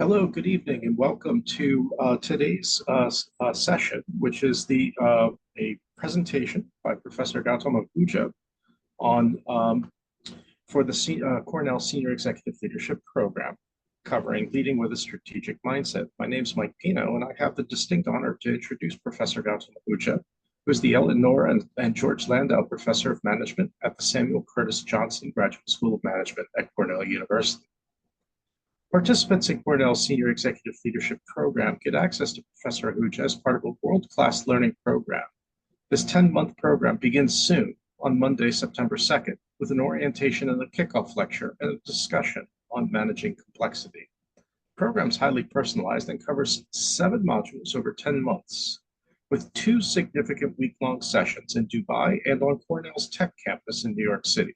Hello, good evening, and welcome to today's session, which is a presentation by Professor Gautam Ahuja on for the Cornell Senior Executive Leadership Program, covering leading with a strategic mindset. My name is Mike Pino, and I have the distinct honor to introduce Professor Gautam Ahuja, who is the Ellen Nora and George Landau Professor of Management at the Samuel Curtis Johnson Graduate School of Management at Cornell University. Participants in Cornell's Senior Executive Leadership Program get access to Professor Ahuja as part of a world-class learning program. This 10-month program begins soon on Monday, September 2nd, with an orientation and a kickoff lecture and a discussion on managing complexity. The program is highly personalized and covers 7 modules over 10 months, with 2 significant week-long sessions in Dubai and on Cornell's Tech campus in New York City.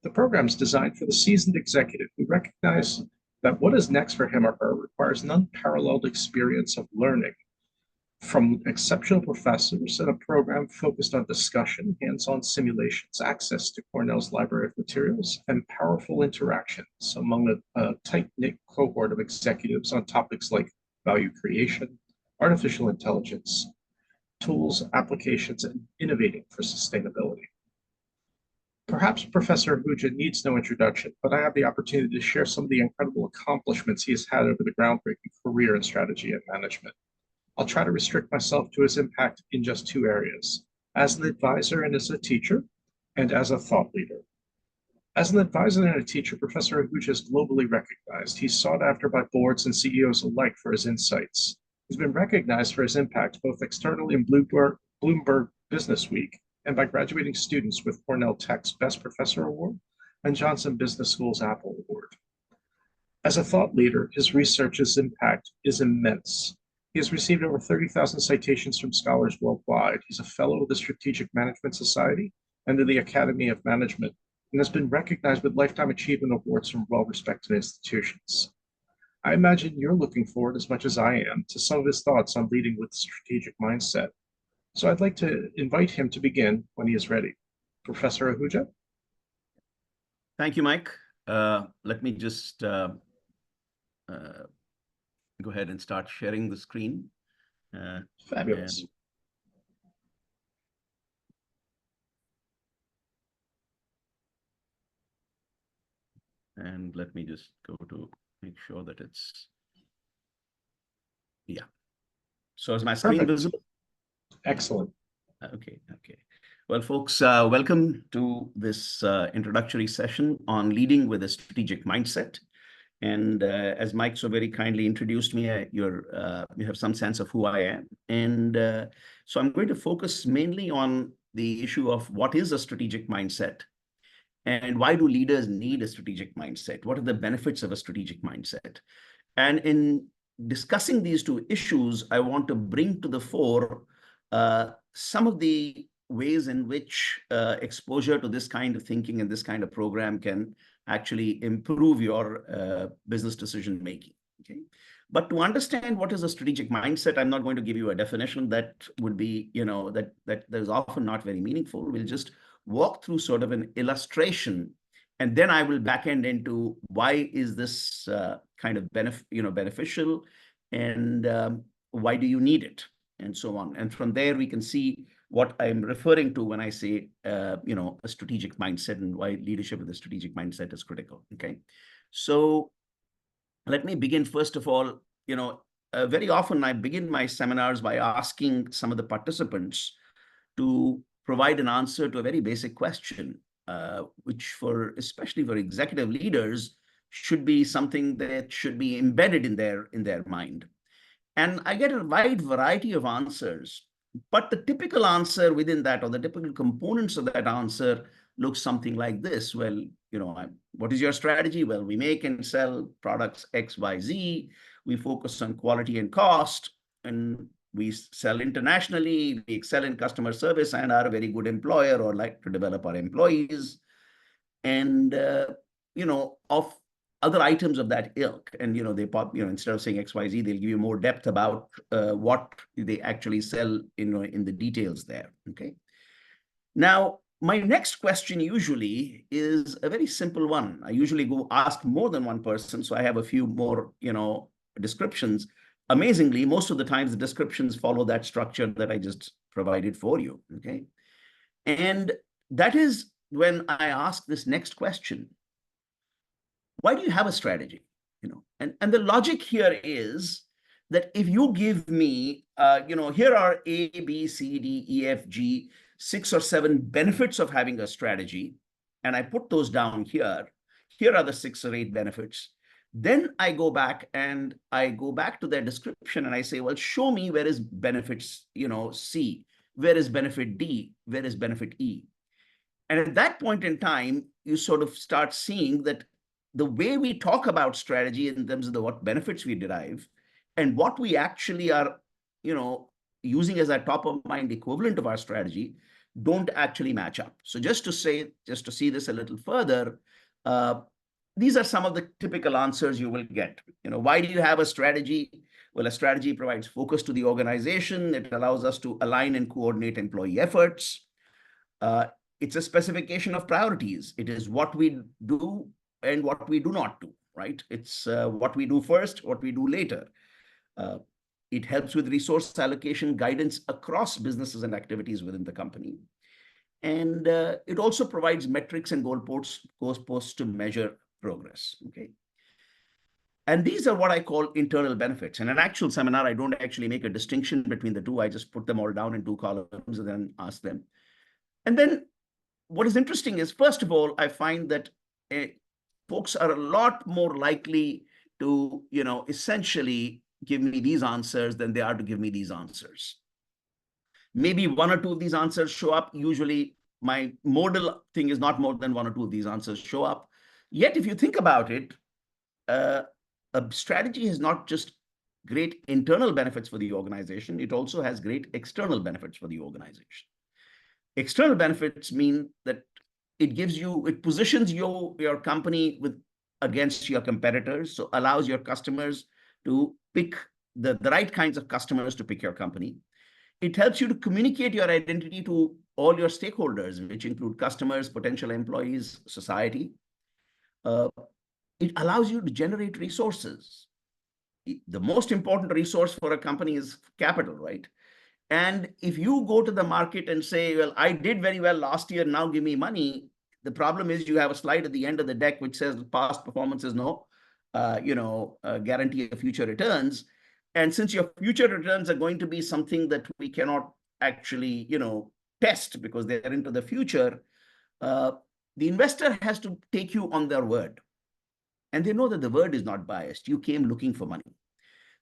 The program is designed for the seasoned executive who recognize that what is next for him or her requires an unparalleled experience of learning from exceptional professors and a program focused on discussion, hands-on simulations, access to Cornell's library of materials, and powerful interactions among a tight-knit cohort of executives on topics like value creation, artificial intelligence, tools, applications, and innovating for sustainability. Perhaps Professor Ahuja needs no introduction, but I have the opportunity to share some of the incredible accomplishments he has had over the groundbreaking career in strategy and management. I'll try to restrict myself to his impact in just 2 areas, as an advisor and as a teacher, and as a thought leader. As an advisor and a teacher, Professor Ahuja is globally recognized. He's sought after by boards and CEOs alike for his insights. He's been recognized for his impact both externally in Bloomberg Business Week and by graduating students with Cornell Tech's Best Professor Award and Johnson Business School's Apple Award. As a thought leader, his research's impact is immense. He has received over 30,000 citations from scholars worldwide. He's a fellow of the Strategic Management Society and of the Academy of Management, and has been recognized with Lifetime Achievement Awards from well-respected institutions. I imagine you're looking forward as much as I am to some of his thoughts on leading with strategic mindset. So I'd like to invite him to begin when he is ready. Professor Ahuja? Thank you, Mike. Let me just go ahead and start sharing the screen. Fabulous. And let me just go to make sure that it's, yeah. So is my screen visible? Excellent. Okay. Well, folks, welcome to this introductory session on leading with a strategic mindset. And as Mike so very kindly introduced me, you have some sense of who I am. And so I'm going to focus mainly on the issue of what is a strategic mindset and why do leaders need a strategic mindset? What are the benefits of a strategic mindset? And in discussing these 2 issues, I want to bring to the fore some of the ways in which exposure to this kind of thinking and this kind of program can actually improve your business decision making. Okay, but to understand what is a strategic mindset, I'm not going to give you a definition that would be, that is often not very meaningful. We'll just walk through sort of an illustration, and then I will back end into why is this kind of beneficial, and why do you need it, and so on. And from there, we can see what I'm referring to when I say, a strategic mindset and why leadership with a strategic mindset is critical. Okay, so let me begin. First of all, very often I begin my seminars by asking some of the participants to provide an answer to a very basic question, which especially for executive leaders, should be something that should be embedded in their mind. And I get a wide variety of answers, but the typical answer within that, or the typical components of that answer, looks something like this. Well, what is your strategy? Well, we make and sell products X, Y, Z. We focus on quality and cost, and we sell internationally. We excel in customer service and are a very good employer, or like to develop our employees. And, of other items of that ilk. And, they pop, instead of saying X, Y, Z, they'll give you more depth about what they actually sell, in the details there. Okay. Now, my next question usually is a very simple one. I usually go ask more than one person. So I have a few more, descriptions, amazingly, most of the times the descriptions follow that structure that I just provided for you, okay? And that is when I ask this next question: why do you have a strategy? And the logic here is that if you give me, here are A, B, C, D, E, F, G, 6 or 7 benefits of having a strategy, and I put those down here. Here are the 6 or 8 benefits. Then I go back to their description and I say, well, show me where is benefits, C, where is benefit D, where is benefit E. And at that point in time, you sort of start seeing that the way we talk about strategy in terms of what benefits we derive and what we actually are, using as our top of mind equivalent of our strategy don't actually match up. So just to see this a little further, these are some of the typical answers you will get. Why do you have a strategy? Well, a strategy provides focus to the organization. It allows us to align and coordinate employee efforts. It's a specification of priorities. It is what we do and what we do not do, right? It's what we do first, what we do later. It helps with resource allocation guidance across businesses and activities within the company. And it also provides metrics and goalposts to measure progress, okay? And these are what I call internal benefits. In an actual seminar, I don't actually make a distinction between the two. I just put them all down in 2 columns and then ask them. And then what is interesting is, first of all, I find that folks are a lot more likely to, essentially give me these answers than they are to give me these answers. Maybe 1 or 2 of these answers show up. Usually my modal thing is not more than 1 or 2 of these answers show up. Yet, if you think about it, a strategy is not just great internal benefits for the organization. It also has great external benefits for the organization. External benefits mean that it positions your company against your competitors, so allows your customers to pick the right kinds of customers to pick your company. It helps you to communicate your identity to all your stakeholders, which include customers, potential employees, society. It allows you to generate resources. The most important resource for a company is capital, right? And if you go to the market and say, well, I did very well last year, now give me money, the problem is you have a slide at the end of the deck which says past performance is no guarantee of future returns. And since your future returns are going to be something that we cannot actually, test because they're into the future, the investor has to take you on their word. And they know that the word is not biased. You came looking for money.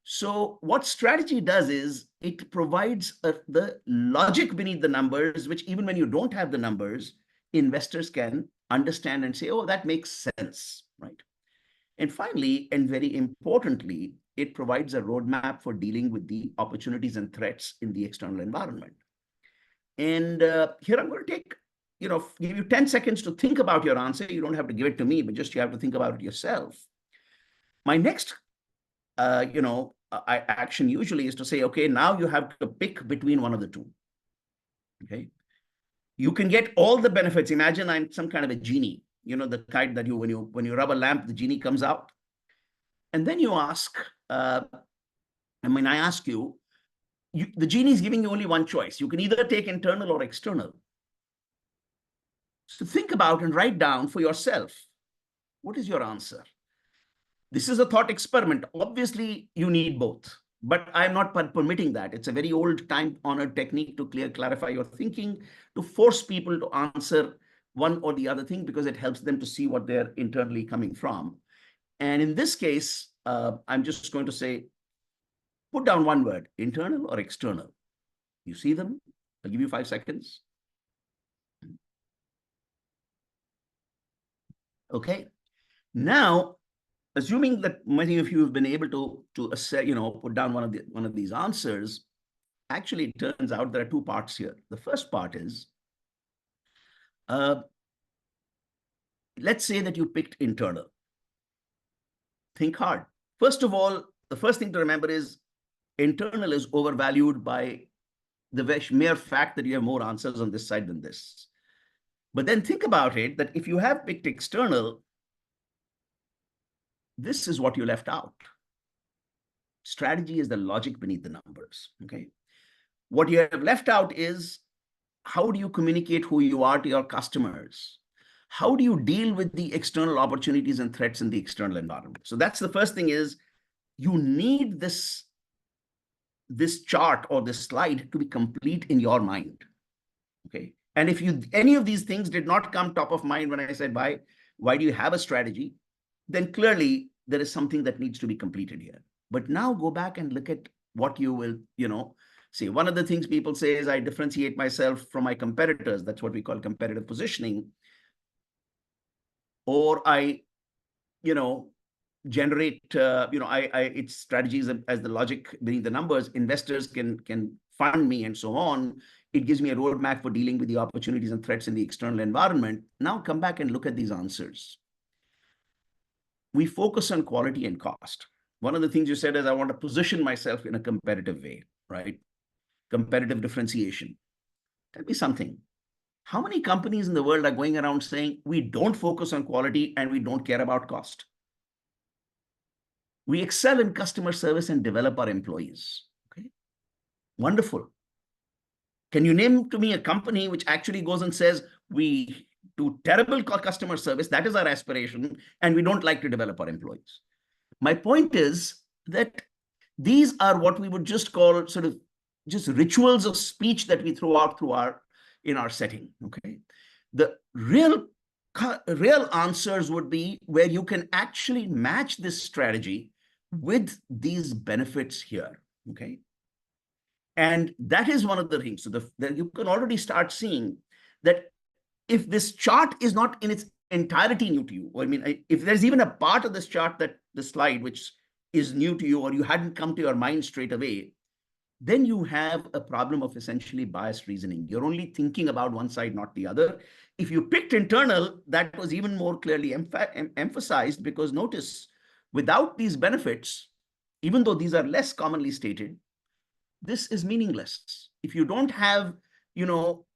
So what strategy does is it provides the logic beneath the numbers, which even when you don't have the numbers, investors can understand and say, oh, that makes sense, right? And finally, and very importantly, it provides a roadmap for dealing with the opportunities and threats in the external environment. And here I'm going to take, give you 10 seconds to think about your answer. You don't have to give it to me, but just you have to think about it yourself. My next action usually is to say, okay, now you have to pick between one of the two. Okay. You can get all the benefits. Imagine I'm some kind of a genie, the kind that when you rub a lamp, the genie comes out. And then you ask, I ask you, the genie is giving you only one choice. You can either take internal or external. So think about and write down for yourself, what is your answer? This is a thought experiment. Obviously, you need both, but I'm not permitting that. It's a very old time-honored technique to clarify your thinking, to force people to answer one or the other thing because it helps them to see what they're internally coming from. And in this case, I'm just going to say, put down one word, internal or external. You see them? I'll give you 5 seconds. Okay. Now, assuming that many of you have been able to assess, put down one of these answers, actually it turns out there are 2 parts here. The first part is, let's say that you picked internal. Think hard. First of all, the first thing to remember is internal is overvalued by the mere fact that you have more answers on this side than this. But then think about it, that if you have picked external, this is what you left out. Strategy is the logic beneath the numbers, okay? What you have left out is, how do you communicate who you are to your customers? How do you deal with the external opportunities and threats in the external environment? So that's the first thing, is you need this chart or this slide to be complete in your mind, okay? And if any of these things did not come top of mind when I said, why do you have a strategy? Then clearly there is something that needs to be completed here. But now go back and look at what you will, see. One of the things people say is, I differentiate myself from my competitors. That's what we call competitive positioning. Or I, generate, it's strategies as the logic beneath the numbers. Investors can fund me and so on. It gives me a roadmap for dealing with the opportunities and threats in the external environment. Now come back and look at these answers. We focus on quality and cost. One of the things you said is, I want to position myself in a competitive way, right? Competitive differentiation. Tell me something. How many companies in the world are going around saying, we don't focus on quality and we don't care about cost? We excel in customer service and develop our employees. Okay, wonderful. Can you name to me a company which actually goes and says, we do terrible customer service, that is our aspiration, and we don't like to develop our employees? My point is that these are what we would just call sort of just rituals of speech that we throw out in our setting. Okay, the real answers would be where you can actually match this strategy with these benefits here. Okay, and that is one of the things. So you can already start seeing that if this chart is not in its entirety new to you, or I mean, if there's even a part of this chart, that the slide which is new to you, or you hadn't come to your mind straight away, then you have a problem of essentially biased reasoning. You're only thinking about one side, not the other. If you picked internal, that was even more clearly emphasized, because notice, without these benefits, even though these are less commonly stated, this is meaningless. If you don't have,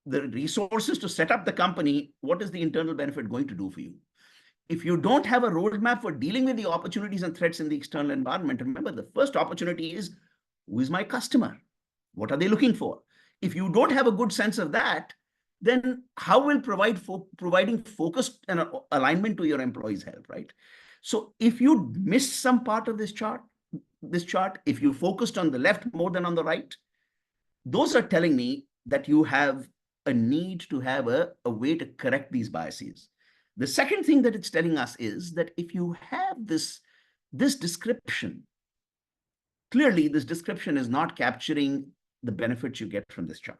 the resources to set up the company, what is the internal benefit going to do for you? If you don't have a roadmap for dealing with the opportunities and threats in the external environment, remember, the first opportunity is, who is my customer? What are they looking for? If you don't have a good sense of that, then how will providing focus and alignment to your employees help, right? So if you missed some part of this chart, if you focused on the left more than on the right, those are telling me that you have a need to have a way to correct these biases. The second thing that it's telling us is that if you have this description, clearly this description is not capturing the benefits you get from this chart,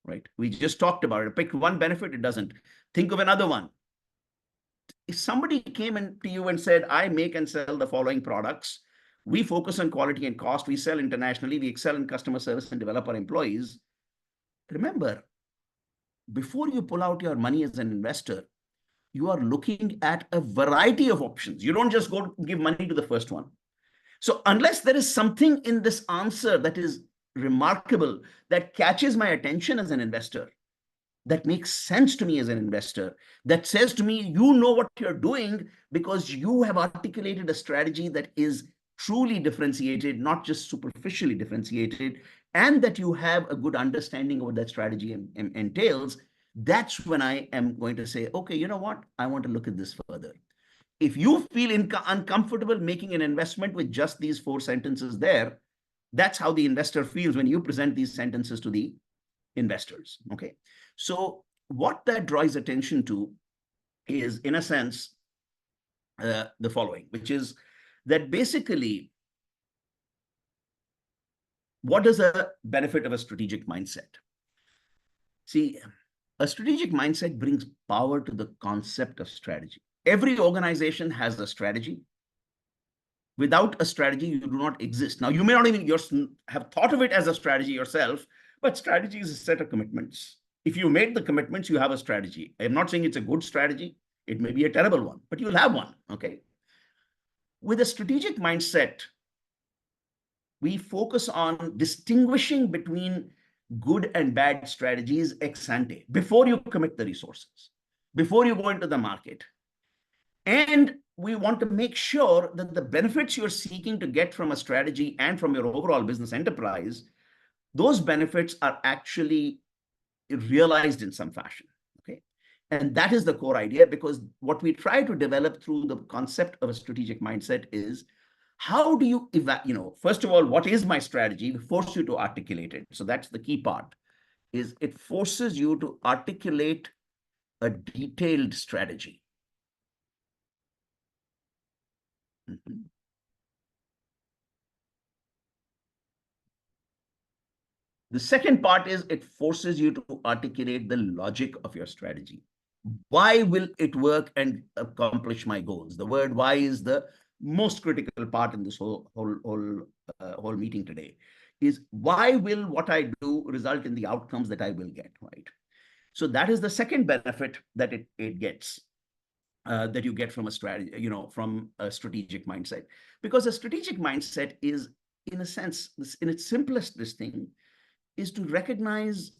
right? We just talked about it. Pick one benefit, it doesn't. Think of another one. If somebody came to you and said, I make and sell the following products, we focus on quality and cost, we sell internationally, we excel in customer service and develop our employees. Remember, before you pull out your money as an investor, you are looking at a variety of options. You don't just go give money to the first one. So unless there is something in this answer that is remarkable, that catches my attention as an investor, that makes sense to me as an investor, that says to me, you know what you're doing because you have articulated a strategy that is truly differentiated, not just superficially differentiated, and that you have a good understanding of what that strategy entails, that's when I am going to say, okay, you know what? I want to look at this further. If you feel uncomfortable making an investment with just these 4 sentences there, that's how the investor feels when you present these sentences to the investors, okay? So what that draws attention to is, in a sense, the following, which is that basically, what is a benefit of a strategic mindset? See, a strategic mindset brings power to the concept of strategy. Every organization has a strategy. Without a strategy, you do not exist. Now, you may not even have thought of it as a strategy yourself, but strategy is a set of commitments. If you made the commitments, you have a strategy. I'm not saying it's a good strategy. It may be a terrible one, but you'll have one, okay? With a strategic mindset, we focus on distinguishing between good and bad strategies ex ante, before you commit the resources, before you go into the market. And we want to make sure that the benefits you're seeking to get from a strategy and from your overall business enterprise, those benefits are actually realized in some fashion. Okay. And that is the core idea, because what we try to develop through the concept of a strategic mindset is, how do you first of all, what is my strategy? We force you to articulate it. So that's the key part, is it forces you to articulate a detailed strategy. Mhm. The second part is it forces you to articulate the logic of your strategy. Why will it work and accomplish my goals? The word why is the most critical part in this whole meeting today. Is why will what I do result in the outcomes that I will get, right? So that is the second benefit that it gets, that you get from a strategy, from a strategic mindset. Because a strategic mindset is, in a sense, in its simplest, this thing is to recognize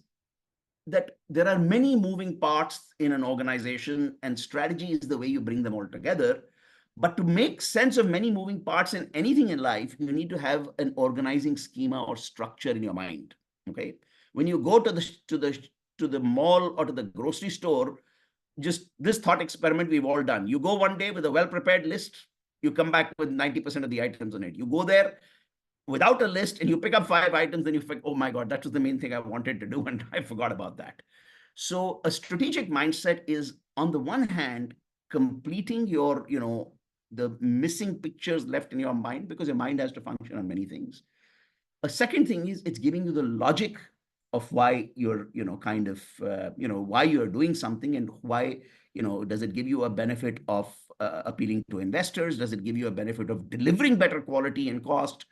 that there are many moving parts in an organization, and strategy is the way you bring them all together. But to make sense of many moving parts in anything in life, you need to have an organizing schema or structure in your mind. Okay. When you go to the mall or to the grocery store, just this thought experiment we've all done. You go one day with a well-prepared list, you come back with 90% of the items on it. You go there without a list and you pick up 5 items, and you think, oh my God, that was the main thing I wanted to do, and I forgot about that. So a strategic mindset is, on the one hand, completing your, the missing pictures left in your mind, because your mind has to function on many things. A second thing is, it's giving you the logic of why you're, why you're doing something, and why, does it give you a benefit of appealing to investors? Does it give you a benefit of delivering better quality and cost?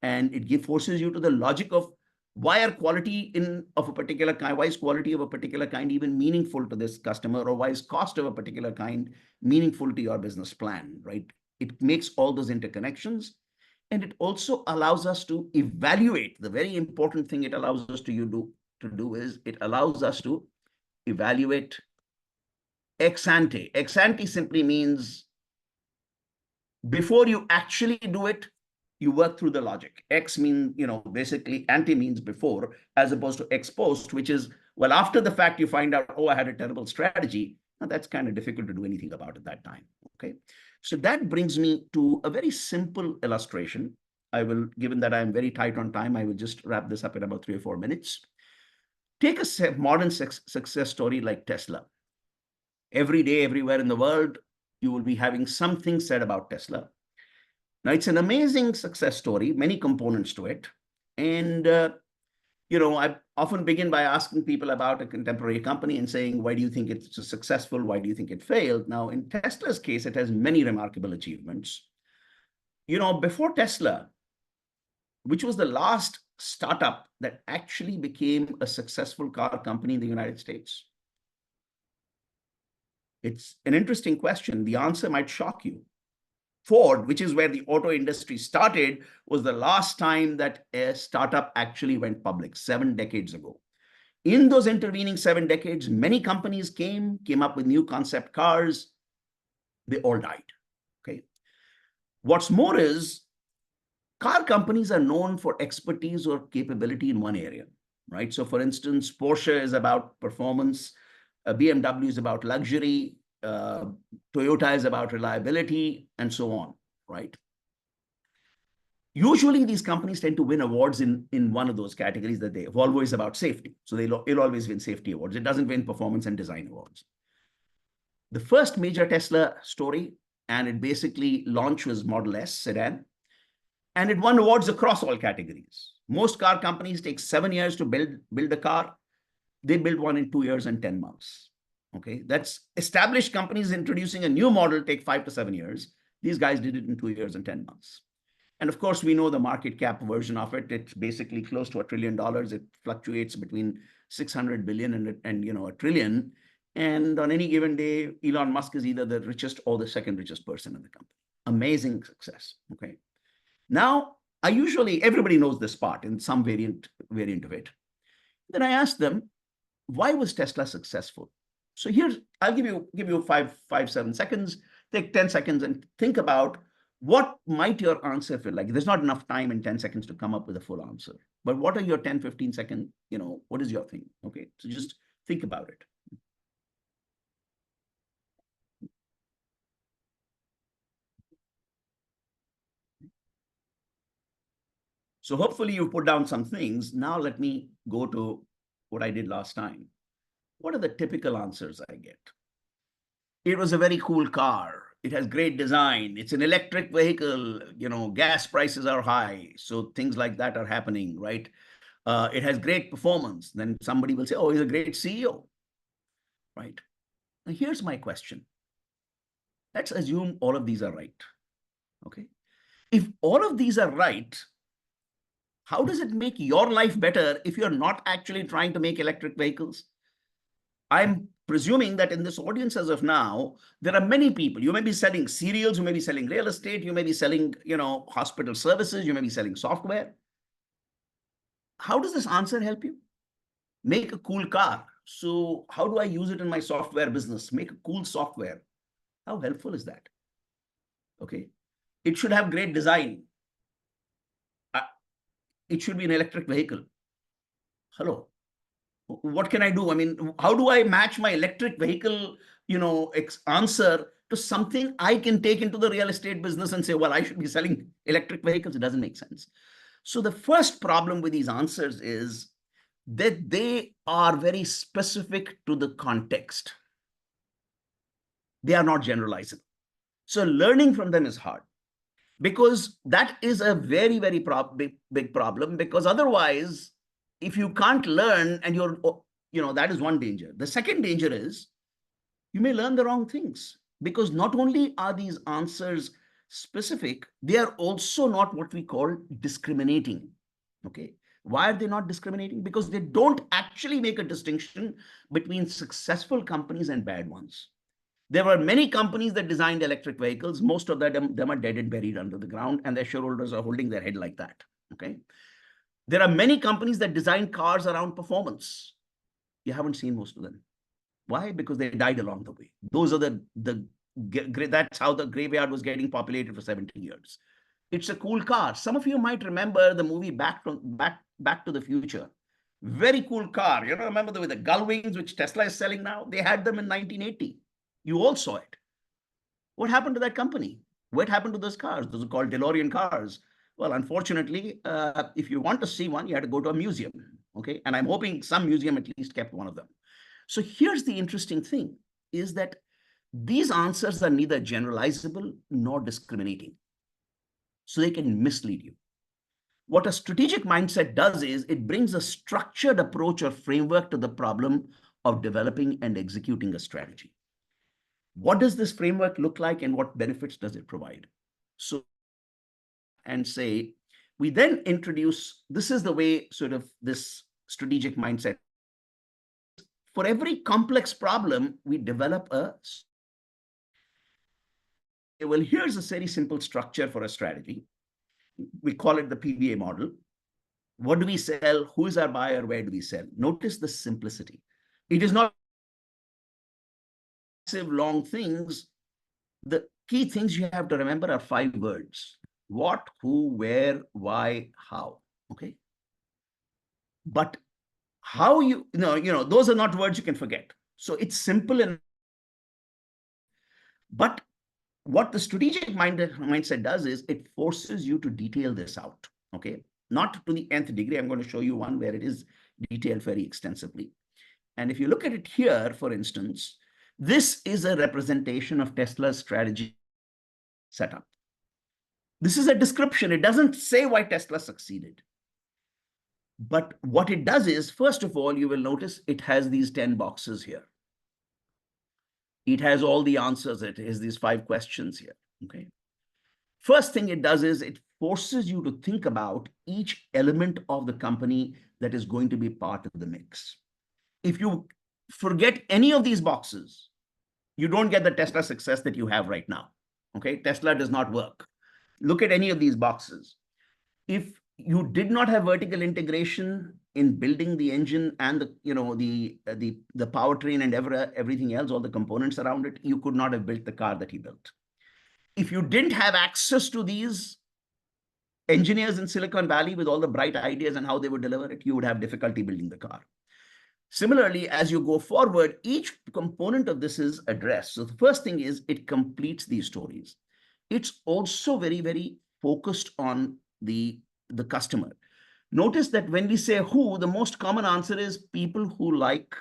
And it forces you to the logic of, why are quality of a particular kind, why is quality of a particular kind even meaningful to this customer, or why is cost of a particular kind meaningful to your business plan, right? It makes all those interconnections. And it also allows us to evaluate. The very important thing it allows us to do is, it allows us to evaluate ex ante. Ex ante simply means, before you actually do it, you work through the logic. Ex means, basically ante means before, as opposed to ex post, which is, well, after the fact, you find out, oh, I had a terrible strategy. Now, that's kind of difficult to do anything about at that time. Okay. So that brings me to a very simple illustration. Given that I'm very tight on time, I will just wrap this up in about 3 or 4 minutes. Take a modern success story like Tesla. Every day, everywhere in the world, you will be having something said about Tesla. Now, it's an amazing success story, many components to it. And, I often begin by asking people about a contemporary company and saying, why do you think it's successful? Why do you think it failed? Now, in Tesla's case, it has many remarkable achievements. Before Tesla, which was the last startup that actually became a successful car company in the United States? It's an interesting question. The answer might shock you. Ford, which is where the auto industry started, was the last time that a startup actually went public, 7 decades ago. In those intervening 7 decades, many companies came up with new concept cars. They all died. Okay. What's more is, car companies are known for expertise or capability in one area, right? So for instance, Porsche is about performance, BMW is about luxury, Toyota is about reliability, and so on, right? Usually these companies tend to win awards in one of those categories. That Volvo is about safety, so it'll always win safety awards. It doesn't win performance and design awards. The first major Tesla story, and it basically launched, was Model S sedan, and it won awards across all categories. Most car companies take 7 years to build a car. They build one in 2 years and 10 months. Okay, that's established companies introducing a new model take 5 to 7 years. These guys did it in 2 years and 10 months. And of course, we know the market cap version of it. It's basically close to $1 trillion. It fluctuates between 600 billion and $1 trillion. And on any given day, Elon Musk is either the richest or the second richest person in the company. Amazing success. Okay. Now, everybody knows this part in some variant of it. Then I asked them, why was Tesla successful? So here's, I'll give you 7 seconds. take 10 seconds and think about what might your answer feel like. There's not enough time in 10 seconds to come up with a full answer. But what are your 10, 15 second, what is your thing? Okay, so just think about it. So hopefully you put down some things. Now let me go to what I did last time. What are the typical answers I get? It was a very cool car. It has great design. It's an electric vehicle. Gas prices are high. So things like that are happening, right? It has great performance. Then somebody will say, oh, he's a great CEO, right? Now here's my question. Let's assume all of these are right, okay? If all of these are right, how does it make your life better if you're not actually trying to make electric vehicles? I'm presuming that in this audience as of now, there are many people. You may be selling cereals, you may be selling real estate, you may be selling, hospital services, you may be selling software. How does this answer help you? Make a cool car. So how do I use it in my software business? Make a cool software. How helpful is that? Okay. It should have great design. It should be an electric vehicle. Hello. What can I do? I mean, how do I match my electric vehicle, answer to something I can take into the real estate business and say, well, I should be selling electric vehicles? It doesn't make sense. So the first problem with these answers is that they are very specific to the context. They are not generalizable. So learning from them is hard, because that is a very, very big problem, because otherwise, if you can't learn and that is one danger. The second danger is you may learn the wrong things, because not only are these answers specific, they are also not what we call discriminating. Okay. Why are they not discriminating? Because they don't actually make a distinction between successful companies and bad ones. There were many companies that designed electric vehicles. Most of them are dead and buried under the ground, and their shareholders are holding their head like that. Okay. There are many companies that design cars around performance. You haven't seen most of them. Why? Because they died along the way. Those are that's how the graveyard was getting populated for 70 years. It's a cool car. Some of you might remember the movie Back to the Future. Very cool car. Remember the gull wings, which Tesla is selling now? They had them in 1980. You all saw it. What happened to that company? What happened to those cars? Those are called DeLorean cars. Well, unfortunately, if you want to see one, you had to go to a museum. Okay. And I'm hoping some museum at least kept one of them. So here's the interesting thing, is that these answers are neither generalizable nor discriminating. So they can mislead you. What a strategic mindset does is it brings a structured approach or framework to the problem of developing and executing a strategy. What does this framework look like, and what benefits does it provide? So, and say, we then introduce, this is the way sort of this strategic mindset. For every complex problem, we develop well, here's a very simple structure for a strategy. We call it the PBA model. What do we sell? Who is our buyer? Where do we sell? Notice the simplicity. It is not long things. The key things you have to remember are 5 words: what, who, where, why, how. Okay. But how those are not words you can forget. So it's simple. But what the strategic mindset does is it forces you to detail this out. Okay. Not to the nth degree. I'm going to show you one where it is detailed very extensively. And if you look at it here, for instance, this is a representation of Tesla's strategy setup. This is a description. It doesn't say why Tesla succeeded. But what it does is, first of all, you will notice it has these 10 boxes here. It has all the answers. It has these 5 questions here. Okay. First thing it does is it forces you to think about each element of the company that is going to be part of the mix. If you forget any of these boxes, you don't get the Tesla success that you have right now. Okay. Tesla does not work. Look at any of these boxes. If you did not have vertical integration in building the engine and the powertrain and everything else, all the components around it, you could not have built the car that he built. If you didn't have access to these engineers in Silicon Valley with all the bright ideas and how they would deliver it, you would have difficulty building the car. Similarly, as you go forward, each component of this is addressed. So the first thing is it completes these stories. It's also very, very focused on the customer. Notice that when we say who, the most common answer is people who like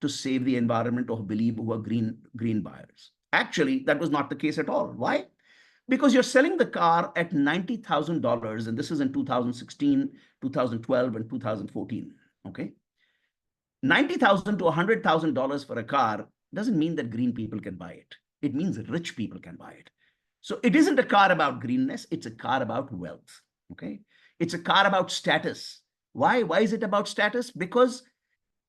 to save the environment or believe who are green buyers. Actually, that was not the case at all. Why? Because you're selling the car at $90,000, and this is in 2016, 2012, and 2014. Okay. $90,000 to $100,000 for a car doesn't mean that green people can buy it. It means rich people can buy it. So it isn't a car about greenness. It's a car about wealth. Okay. It's a car about status. Why? Why is it about status? Because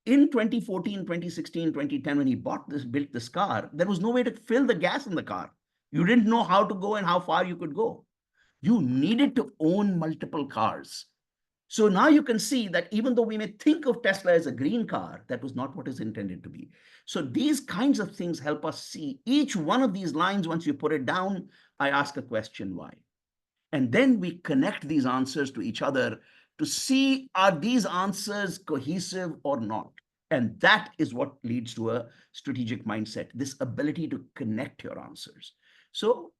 in 2014, 2016, 2010, when he built this car, there was no way to fill the gas in the car. You didn't know how to go and how far you could go. You needed to own multiple cars. So now you can see that even though we may think of Tesla as a green car, that was not what it's intended to be. So these kinds of things help us see each one of these lines. Once you put it down, I ask a question, why? And then we connect these answers to each other to see, are these answers cohesive or not? And that is what leads to a strategic mindset, this ability to connect your answers. So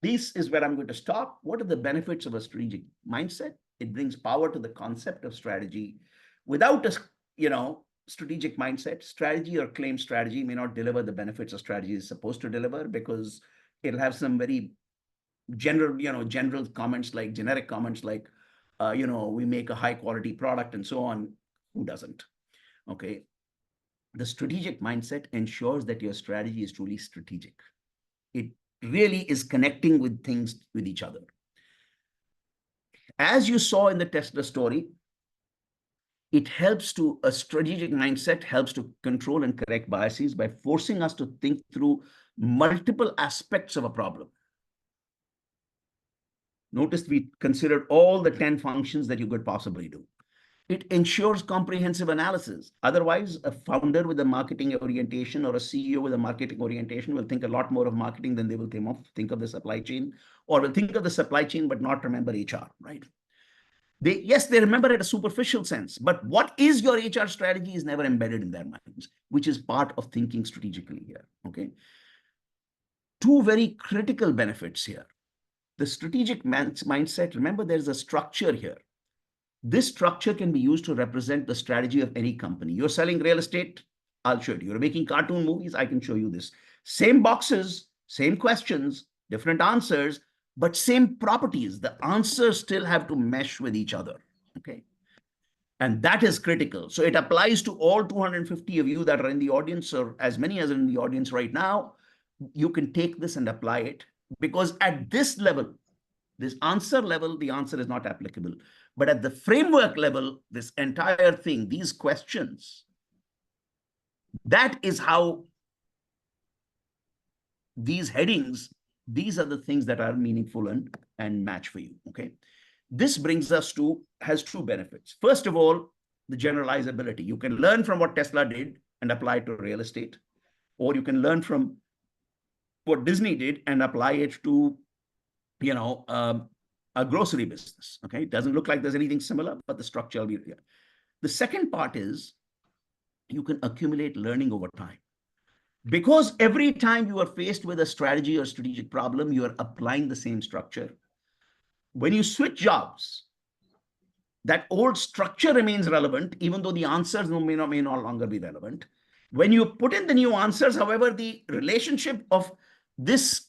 this is where I'm going to stop. What are the benefits of a strategic mindset? It brings power to the concept of strategy. Without a strategic mindset, strategy or claim strategy may not deliver the benefits a strategy is supposed to deliver, because it'll have some very general comments, like generic comments like, we make a high quality product and so on. Who doesn't? Okay. The strategic mindset ensures that your strategy is truly strategic. It really is connecting with things with each other. As you saw in the Tesla story, a strategic mindset helps to control and correct biases by forcing us to think through multiple aspects of a problem. Notice we considered all the 10 functions that you could possibly do. It ensures comprehensive analysis. Otherwise, a founder with a marketing orientation or a CEO with a marketing orientation will think a lot more of marketing than they will think of the supply chain, or will think of the supply chain but not remember HR, right? They remember it a superficial sense, but what is your HR strategy is never embedded in their minds, which is part of thinking strategically here, okay? Two very critical benefits here. The strategic mindset, remember there's a structure here. This structure can be used to represent the strategy of any company. You're selling real estate, I'll show it. You're making cartoon movies, I can show you this. Same boxes, same questions, different answers, but same properties. The answers still have to mesh with each other, okay? And that is critical. So it applies to all 250 of you that are in the audience, or as many as are in the audience right now. You can take this and apply it, because at this level, this answer level, the answer is not applicable. But at the framework level, this entire thing, these questions, that is how these headings, these are the things that are meaningful and match for you, okay? This brings us to, has two benefits. First of all, the generalizability. You can learn from what Tesla did and apply it to real estate, or you can learn from what Disney did and apply it to, a grocery business, okay? It doesn't look like there's anything similar, but the structure will be here. The second part is you can accumulate learning over time. Because every time you are faced with a strategy or strategic problem, you are applying the same structure. When you switch jobs, that old structure remains relevant, even though the answers may no longer be relevant. When you put in the new answers, however, the relationship of this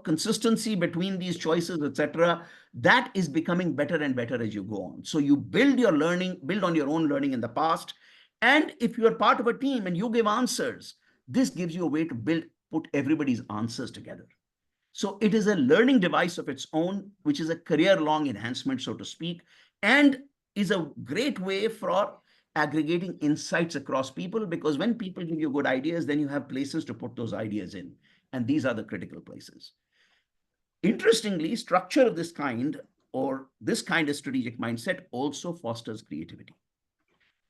consistency between these choices, etc., that is becoming better and better as you go on. So you build on your own learning in the past. And if you're part of a team and you give answers, this gives you a way to put everybody's answers together. So it is a learning device of its own, which is a career-long enhancement, so to speak, and is a great way for aggregating insights across people, because when people give you good ideas, then you have places to put those ideas in. And these are the critical places. Interestingly, structure of this kind, or this kind of strategic mindset, also fosters creativity.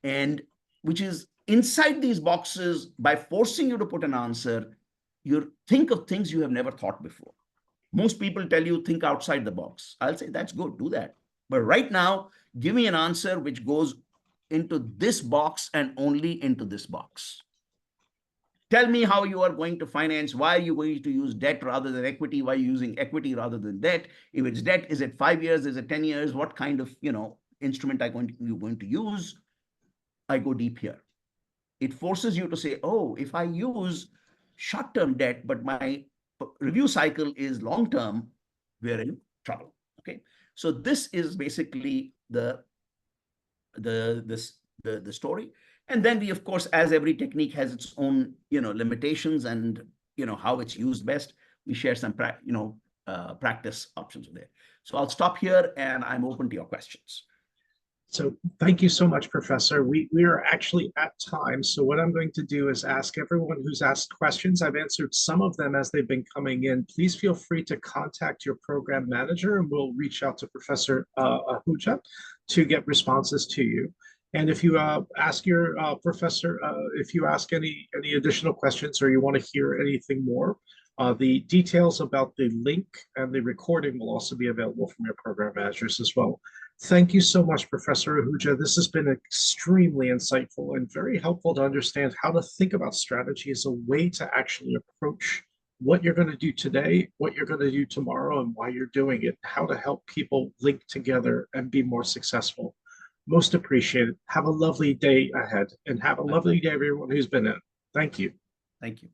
And which is inside these boxes, by forcing you to put an answer, you think of things you have never thought before. Most people tell you, think outside the box. I'll say, that's good, do that. But right now, give me an answer which goes into this box and only into this box. Tell me how you are going to finance. Why are you going to use debt rather than equity? Why are you using equity rather than debt? If it's debt, is it 5 years? Is it 10 years? What kind of, instrument you're going to use? I go deep here. It forces you to say, oh, if I use short-term debt, but my review cycle is long-term, we're in trouble. Okay. So this is basically the story. And then we, of course, as every technique has its own, limitations and, how it's used best, we share some, practice options there. So I'll stop here and I'm open to your questions. So thank you so much, Professor. We are actually at time. So what I'm going to do is ask everyone who's asked questions. I've answered some of them as they've been coming in. Please feel free to contact your program manager and we'll reach out to Professor Ahuja to get responses to you. And if you ask your professor, if you ask any additional questions or you want to hear anything more, the details about the link and the recording will also be available from your program managers as well. Thank you so much, Professor Ahuja. This has been extremely insightful and very helpful to understand how to think about strategy as a way to actually approach what you're going to do today, what you're going to do tomorrow, and why you're doing it, how to help people link together and be more successful. Most appreciated. Have a lovely day ahead and have a lovely day, everyone who's been in. Thank you. Thank you.